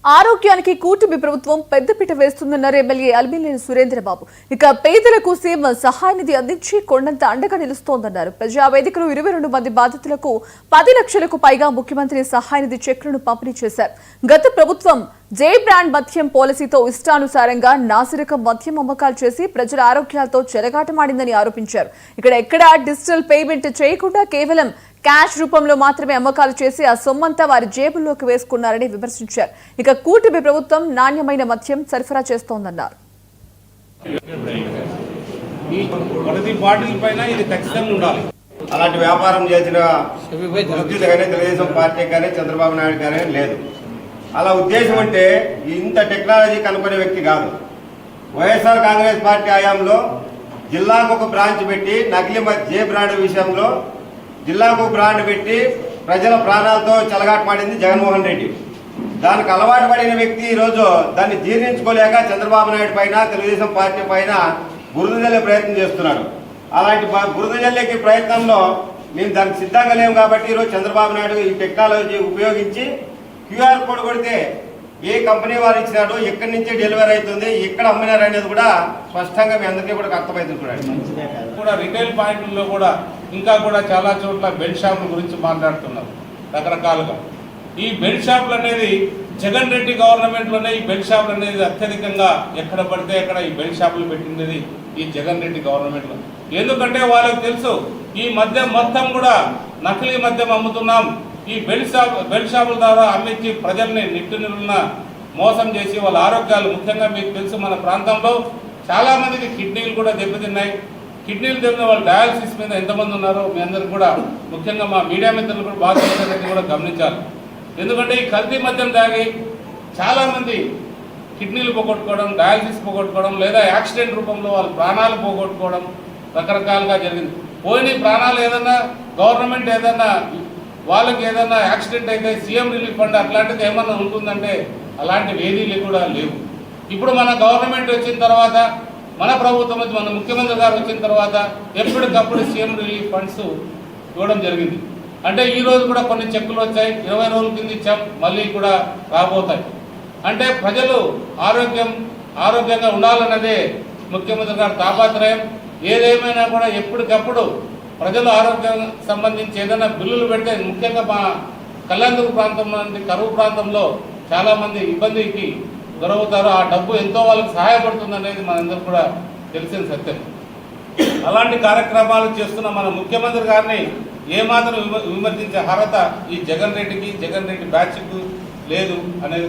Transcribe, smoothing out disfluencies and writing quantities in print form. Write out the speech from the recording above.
ఆరోగ్యానికి కూటమి ప్రభుత్వం పెద్దపీట వేస్తుందన్నారు ఎమ్మెల్యే అల్బినేని సురేంద్రబాబు. ఇక పేదలకు సీఎం సహాయ నిధి అందించి కొండంత అండగా నిలుస్తోందన్నారు. ప్రజావేదికలో 22 మంది బాధితులకు 10 లక్షలకు పైగా ముఖ్యమంత్రి సహాయ నిధి చెక్కులను పంపిణీ చేశారు. గత ప్రభుత్వం జే బ్రాండ్ మద్యం పాలసీతో ఇష్టానుసారంగా నాసిరకం మద్యం అమ్మకాలు చేసి ప్రజల ఆరోగ్యాలతో చెలగాటమాడిందని ఆరోపించారు. ఎక్కడా డిజిటల్ పేమెంట్ చేయకుండా కేవలం క్యాష్ రూపంలో మాత్రమే అమ్మకాలు చేసి ఆ సొమ్మంతా వారి జేబుల్లోకి వేసుకున్నారని విమర్శించారు. ఇక కూటమి ప్రభుత్వం నాణ్యమైన మద్యం సరఫరా చేస్తోందన్నారు. అలాంటి వ్యాపారం చేసిన తెలుగుదేశం పార్టీ కానీ చంద్రబాబు నాయుడు కానీ లేదు. అలా ఉద్దేశం అంటే ఇంత టెక్నాలజీ కనుక్కునే వ్యక్తి కాదు. వైఎస్ఆర్ కాంగ్రెస్ పార్టీ హయాంలో జిల్లాకు ఒక బ్రాంచ్ పెట్టి నకిలీ జే బ్రాండ్ విషయంలో జిల్లాకు బ్రాండ్ పెట్టి ప్రజల ప్రాణాలతో చెలగాటమాడింది జగన్మోహన్ రెడ్డి. దానికి అలవాటు పడిన వ్యక్తి ఈరోజు దాన్ని జీర్ణించుకోలేక చంద్రబాబు నాయుడు పైన తెలుగుదేశం పార్టీ పైన బురద జల్లే ప్రయత్నం చేస్తున్నాడు. అలాంటి బురద జల్లేకి ప్రయత్నంలో మేము దానికి సిద్ధంగా లేము కాబట్టి ఈరోజు చంద్రబాబు నాయుడు ఈ టెక్నాలజీ ఉపయోగించి క్యూఆర్ కోడ్ కొడితే ఏ కంపెనీ వారు ఇచ్చినాడు, ఎక్కడి నుంచి డెలివరీ అవుతుంది, ఎక్కడ అమ్మినారు అనేది కూడా స్పష్టంగా మీ అందరికీ కూడా అర్థమవుతుంది. కూడా రిటైల్ పాయింట్లలో కూడా ఇంకా కూడా చాలా చోట్ల బెల్ట్ షాపుల గురించి మాట్లాడుతున్నారు రకరకాలుగా. ఈ బెల్ట్ షాపులు అనేది జగన్ రెడ్డి గవర్నమెంట్లోనే ఈ బెల్ట్ షాపులు అనేది అత్యధికంగా ఎక్కడ పడితే అక్కడ ఈ బెల్ట్ షాపులు పెట్టింది ఈ జగన్ రెడ్డి గవర్నమెంట్లో. ఎందుకంటే వాళ్ళకి తెలుసు ఈ మద్యం మొత్తం కూడా నకిలీ మద్యం అమ్ముతున్నాం, ఈ బెల్ట్ షాపుల ద్వారా అమ్మించి ప్రజల్ని నిట్టునిలున్న మోసం చేసి వాళ్ళ ఆరోగ్యాలు, ముఖ్యంగా మీకు తెలుసు మన ప్రాంతంలో చాలా మందికి కిడ్నీలు కూడా దెబ్బతిన్నాయి. కిడ్నీలు దెబ్బతిన్న వాళ్ళు డయాలసిస్ మీద ఎంతమంది ఉన్నారో మీ అందరికి కూడా, ముఖ్యంగా మా మీడియా మిత్రులు కూడా బాగా కూడా గమనించాలి. ఎందుకంటే ఈ కల్తీ మద్యం తాగి చాలామంది కిడ్నీలు పోగొట్టుకోవడం, డయాలసిస్ పోగొట్టుకోవడం, లేదా యాక్సిడెంట్ రూపంలో వాళ్ళ ప్రాణాలు పోగొట్టుకోవడం రకరకాలుగా జరిగింది. పోయిన ప్రాణాలు ఏదన్నా గవర్నమెంట్ ఏదన్నా వాళ్ళకి ఏదైనా యాక్సిడెంట్ అయితే సీఎం రిలీఫ్ ఫండ్ అట్లాంటిది ఏమన్నా ఉంటుందంటే అలాంటివి ఏదీ కూడా లేవు. ఇప్పుడు మన గవర్నమెంట్ వచ్చిన తర్వాత, మన ప్రభుత్వం మన ముఖ్యమంత్రి గారు వచ్చిన తర్వాత ఎప్పటికప్పుడు సీఎం రిలీఫ్ ఫండ్స్ ఇవ్వడం జరిగింది. అంటే ఈ రోజు కూడా కొన్ని చెక్కులు వచ్చాయి, 20 రోజుల కింద ఇచ్చాం, మళ్ళీ కూడా రాబోతాయి. అంటే ప్రజలు ఆరోగ్యంగా ఉండాలన్నదే ముఖ్యమంత్రి గారి తాపత్రయం. ఏదేమైనా కూడా ఎప్పటికప్పుడు ప్రజల ఆరోగ్యం సంబంధించి ఏదైనా బిల్లులు పెడితే, ముఖ్యంగా మా కళ్యాణదుర్గ ప్రాంతం నుండి కరువు ప్రాంతంలో చాలామంది ఇబ్బందికి గురవుతారు. ఆ డబ్బు ఎంతో వాళ్ళకి సహాయపడుతుంది అనేది మనందరూ కూడా తెలిసిన సత్యం. అలాంటి కార్యక్రమాలు చేస్తున్న మన ముఖ్యమంత్రి గారిని ఏమాత్రం విమర్శించే అర్హత ఈ జగన్ రెడ్డి బ్యాచ్కు లేదు అనేది